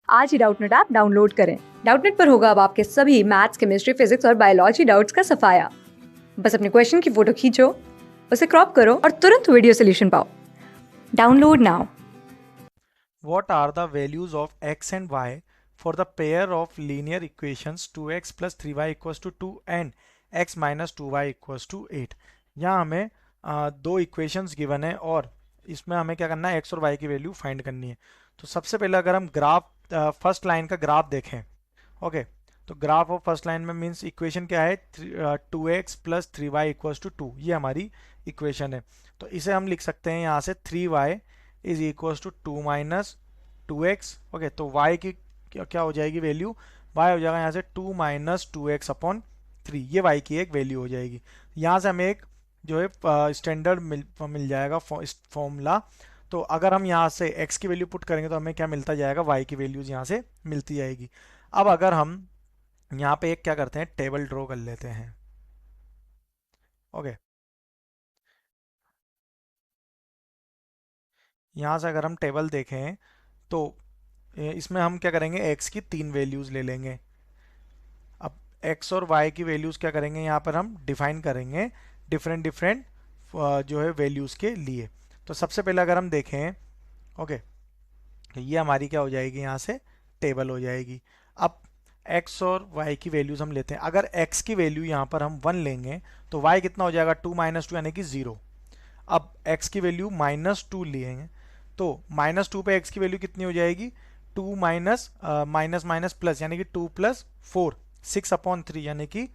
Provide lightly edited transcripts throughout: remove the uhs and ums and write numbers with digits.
आज ही Doubtnut app download करें। Doubtnut पर होगा अब आपके सभी मैथ्स, केमिस्ट्री, फिजिक्स और बायोलॉजी डाउट्स का सफाया। बस अपने क्वेश्चन की फोटो खींचो, उसे क्रॉप करो और तुरंत वीडियो सोल्यूशन पाओ। Download now. What are the values of x and y for the pair of linear equations 2x plus 3y equals to 2 and x minus 2y equals to 8। यहाँ हमें दो equations given है और इसमें हमें क्या करना है, x और y की वैल्यू फाइंड करनी है। तो सबसे पहले अगर हम ग्राफ फर्स्ट लाइन का ग्राफ देखें, ओके, तो ग्राफ ऑफ फर्स्ट लाइन में मीन्स इक्वेशन क्या है, 2x plus 3y equals to 2, ये हमारी इक्वेशन है। तो इसे हम लिख सकते हैं यहाँ से 3y is equals to 2 minus 2x। Okay, तो y की क्या हो जाएगी वैल्यू, y हो जाएगा यहाँ से 2 माइनस 2x अपॉन 3, ये y की एक वैल्यू हो जाएगी। यहाँ से हमें एक जो है स्टैंडर्ड मिल जाएगा फॉर्मूला। तो अगर हम यहाँ से x की वैल्यू पुट करेंगे तो हमें क्या मिलता जाएगा, y की वैल्यूज यहाँ से मिलती जाएगी। अब अगर हम यहाँ पे एक क्या करते हैं, टेबल ड्रॉ कर लेते हैं। ओके, यहाँ से अगर हम टेबल देखें तो इसमें हम क्या करेंगे, x की तीन वैल्यूज ले लेंगे। अब x और y की वैल्यूज क्या करेंगे, यहाँ पर हम डिफाइन करेंगे डिफरेंट डिफरेंट जो है वैल्यूज के लिए। तो सबसे पहले अगर हम देखें, ओके, तो ये हमारी क्या हो जाएगी, यहाँ से टेबल हो जाएगी। अब x और y की वैल्यूज हम लेते हैं। अगर x की वैल्यू यहाँ पर हम 1 लेंगे तो y कितना हो जाएगा, 2 माइनस 2 यानी कि 0। अब x की वैल्यू -2 लेंगे तो -2 पे x की वैल्यू कितनी हो जाएगी, 2 माइनस माइनस माइनस प्लस यानी कि 2 प्लस 4, 6 अपॉन 3 यानी कि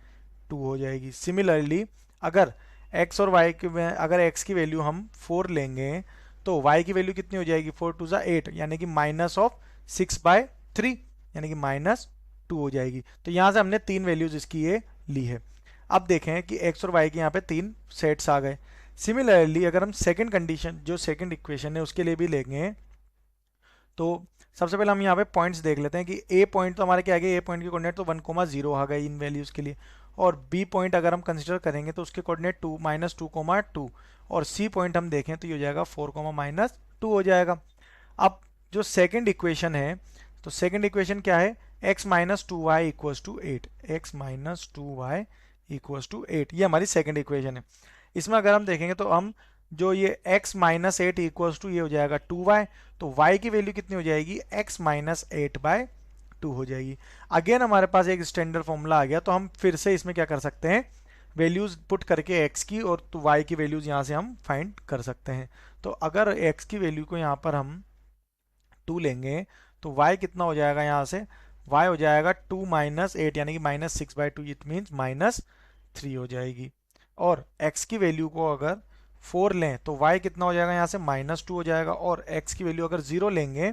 2 हो जाएगी। सिमिलरली अगर x और y की अगर x की वैल्यू हम 4 लेंगे तो y की वैल्यू कितनी हो जाएगी, 4 टू 8 यानी कि -6/3 यानी कि -2 हो जाएगी। तो यहाँ से हमने तीन वैल्यूज इसकी ये ली है। अब देखें कि x और y के यहाँ पे तीन सेट्स आ गए। सिमिलरली अगर हम सेकंड कंडीशन जो सेकंड इक्वेशन है उसके लिए भी लेंगे तो सबसे पहले हम यहाँ पे पॉइंट्स देख लेते हैं कि ए पॉइंट तो हमारे क्या आ गए, ए पॉइंट के कोऑर्डिनेट तो 1,0 आ गए इन वैल्यूज के लिए, और बी पॉइंट अगर हम कंसिडर करेंगे तो उसके कोऑर्डिनेट 2 -2,2, और सी पॉइंट हम देखें तो ये हो जाएगा 4, -2 हो जाएगा। अब जो सेकंड इक्वेशन है, तो सेकंड इक्वेशन क्या है, x minus 2y equals to 8, x minus 2y equals to 8, ये हमारी सेकंड इक्वेशन है। इसमें अगर हम देखेंगे तो हम जो ये x माइनस 8 इक्वल्स टू ये हो जाएगा 2y, तो y की वैल्यू कितनी हो जाएगी, x माइनस 8/2 हो जाएगी। अगेन हमारे पास एक स्टैंडर्ड फॉर्मूला आ गया, तो हम फिर से इसमें क्या कर सकते हैं, वैल्यूज पुट करके x की और तो y की वैल्यूज यहाँ से हम फाइंड कर सकते हैं। तो अगर x की वैल्यू को यहाँ पर हम 2 लेंगे तो y कितना हो जाएगा, यहाँ से y हो जाएगा 2 माइनस 8 यानी कि -6/2, इट मीन्स -3 हो जाएगी। और x की वैल्यू को अगर 4 लें तो y कितना हो जाएगा, यहाँ से -2 हो जाएगा, और x की वैल्यू अगर 0 लेंगे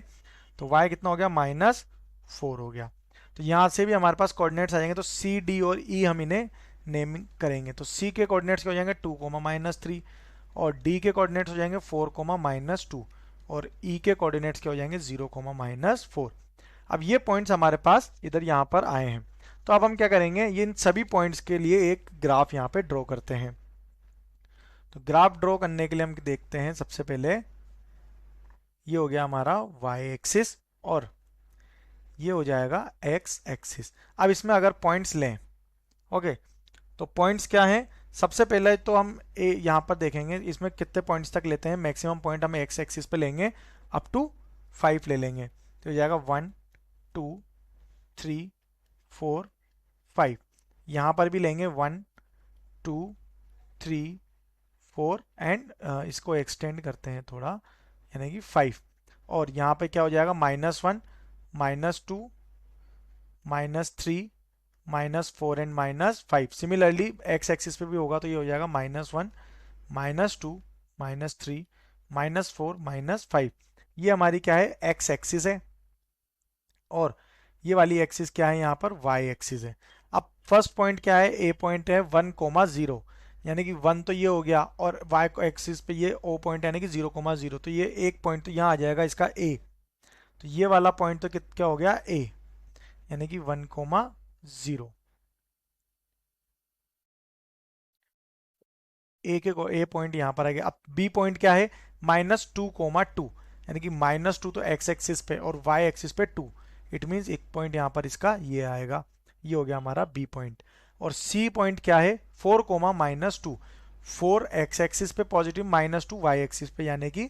तो y कितना हो गया, -4 हो गया। तो यहाँ से भी हमारे पास कोऑर्डिनेट्स आ जाएंगे, तो c d और e हम इन्हें नेमिंग करेंगे। तो c के कोऑर्डिनेट्स क्या हो जाएंगे, 2, -3, और d के कोऑर्डिनेट्स हो जाएंगे 4, -2, और e के कोऑर्डिनेट्स क्या हो जाएंगे, 0, -4। अब ये पॉइंट्स हमारे पास इधर यहाँ पर आए हैं। तो अब हम क्या करेंगे, ये इन सभी पॉइंट्स के लिए एक ग्राफ यहाँ पे ड्रॉ करते हैं। तो ग्राफ ड्रॉ करने के लिए हम देखते हैं, सबसे पहले ये हो गया हमारा y एक्सिस और ये हो जाएगा x एक्सिस। अब इसमें अगर पॉइंट्स लें, ओके, तो पॉइंट्स क्या हैं, सबसे पहले तो हम यहाँ पर देखेंगे इसमें कितने पॉइंट्स तक लेते हैं। मैक्सिमम पॉइंट हम x एक्सिस पे लेंगे अप टू 5 ले लेंगे, तो हो जाएगा 1, 2, 3, 4, 5। यहाँ पर भी लेंगे 1, 2, 3, 4 एंड इसको एक्सटेंड करते हैं थोड़ा, यानी कि 5। और यहाँ पे क्या हो जाएगा, -1, -2, -3, -4 एंड -5। सिमिलरली x एक्सिस पे भी होगा तो ये हो जाएगा -1, -2, -3, -4, -5। ये हमारी क्या है, x एक्सिस है, और ये वाली एक्सिस क्या है, यहाँ पर y एक्सिस है। अब फर्स्ट पॉइंट क्या है, a पॉइंट है 1,0, यानी कि 1 तो ये हो गया, और y एक्सिस पे ये o पॉइंट यानी कि 0,0, तो ये एक पॉइंट तो यहाँ आ जाएगा इसका a। तो ये वाला पॉइंट तो क्या हो गया, a, यानी कि 1,0। ए पॉइंट यहाँ पर आ गया। अब बी पॉइंट क्या है, -2,2, यानी कि -2 तो x एक्सिस पे और y एक्सिस पे 2, इट मीन्स एक पॉइंट यहाँ पर इसका ये आएगा, ये हो गया हमारा बी पॉइंट। और सी पॉइंट क्या है, 4 कोमा -2, 4 एक्स एक्सिस पे पॉजिटिव, -2 वाई एक्सिस पे, यानी कि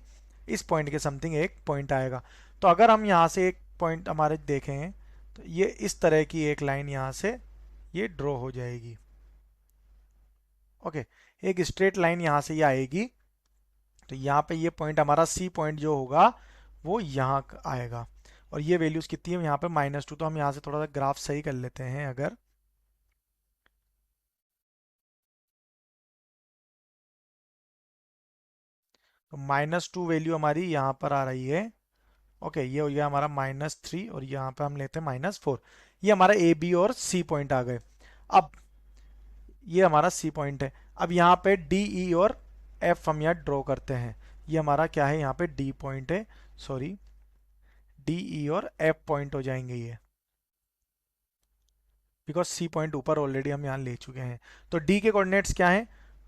इस पॉइंट के समथिंग एक पॉइंट आएगा। तो अगर हम यहाँ से एक पॉइंट हमारे देखें तो ये इस तरह की एक लाइन यहाँ से ये ड्रॉ हो जाएगी। ओके, एक स्ट्रेट लाइन यहाँ से ये आएगी। तो यहाँ पे ये पॉइंट हमारा सी पॉइंट जो होगा वो यहाँ आएगा। और ये वैल्यूज कितनी है यहाँ पे -2। तो हम यहाँ से थोड़ा सा ग्राफ सही कर लेते हैं। अगर तो -2 वैल्यू हमारी यहाँ पर आ रही है। ओके, ये हो गया हमारा -3 और यहाँ पे हम लेते हैं -4। ये हमारा ए बी और सी पॉइंट आ गए। अब ये हमारा सी पॉइंट है। अब यहाँ पे डी ई और एफ हम यहाँ ड्रॉ करते हैं। ये हमारा क्या है, यहाँ पे डी पॉइंट है, सॉरी डी ई और एफ पॉइंट हो जाएंगे ये, बिकॉज सी पॉइंट ऊपर ऑलरेडी हम यहाँ ले चुके हैं। तो डी के कोऑर्डिनेट्स क्या हैं,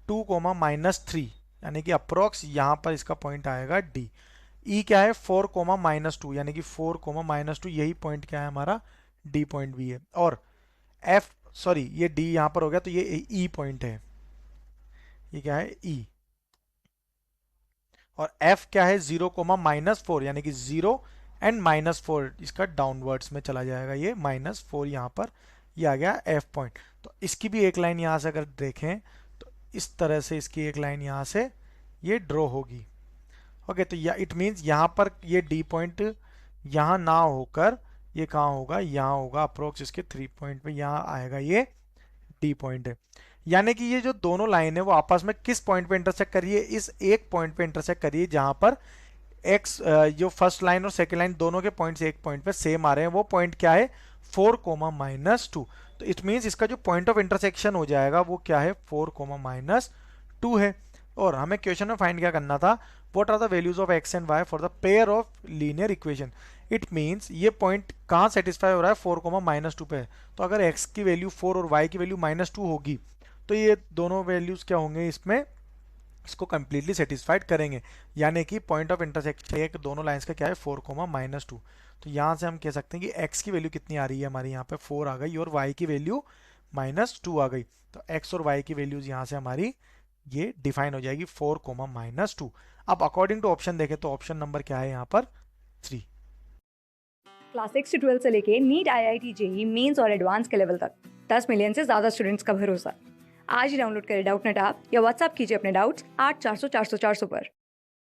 2 कोमा -3, यानी कि अप्रोक्स यहाँ पर इसका पॉइंट आएगा डी। ई क्या है, 4 कोमा -2, यानी कि 4 कोमा -2, यही पॉइंट क्या है हमारा डी पॉइंट भी है। और एफ, सॉरी ये डी यहाँ पर हो गया, तो ये ई पॉइंट है, ये क्या है ई। और एफ क्या है, 0 कोमा -4, यानी कि 0 एंड -4, इसका डाउनवर्ड्स में चला जाएगा, ये -4 यहाँ पर, ये आ गया एफ पॉइंट। तो इसकी भी एक लाइन यहाँ से अगर देखें तो इस तरह से इसकी एक लाइन यहाँ से ये ड्रॉ होगी। ओके, तो इट मीन्स यहाँ पर ये डी पॉइंट यहाँ ना होकर ये कहाँ होगा, यहाँ होगा, अप्रोक्स इसके 3 पॉइंट पे यहाँ आएगा, ये डी पॉइंट है। यानी कि ये जो दोनों लाइन है वो आपस में किस पॉइंट पे इंटरसेक्ट करिए, इस एक पॉइंट पे इंटरसेक्ट करिए जहां पर एक्स जो फर्स्ट लाइन और सेकेंड लाइन दोनों के पॉइंट्स एक पॉइंट पे सेम आ रहे हैं। वो पॉइंट क्या है, 4 कोमा -2। तो इट मीन्स इसका जो पॉइंट ऑफ इंटरसेक्शन हो जाएगा वो क्या है, 4 कोमा -2 है। और हमें क्वेश्चन में फाइंड क्या करना था, what are the values of x and y for the pair of linear equation. It means ये पॉइंट कहाँ सेटिस्फाई हो रहा है, 4 कोमा -2 पे। तो अगर x की वैल्यू 4 और y की वैल्यू -2 होगी तो ये दोनों वैल्यूज क्या होंगे, इसमें इसको कंप्लीटली सेटिस्फाइड करेंगे। यानी कि पॉइंट ऑफ इंटरसेक्शन एक दोनों लाइंस का क्या है, 4 कोमा -2। तो यहाँ से हम कह सकते हैं कि x की वैल्यू कितनी आ रही है हमारी, यहाँ पे 4 आ गई और y की वैल्यू -2 आ गई। तो x और y की वैल्यूज यहाँ से हमारी ये डिफाइन हो जाएगी 4 कोमा -2। अब अकॉर्डिंग टू ऑप्शन देखें तो ऑप्शन नंबर क्या है यहाँ पर 3। क्लास 6 से 12 से लेके नीट, IIT, जेई मेंस और एडवांस के लेवल तक 10 मिलियन से ज़्यादा स्टूडेंट्स का भरोसा। आज ही डाउनलोड करें डाउटनेट ऐप या व्हाट्सएप कीजिए अपने डाउट्स 8400 400 400 पर।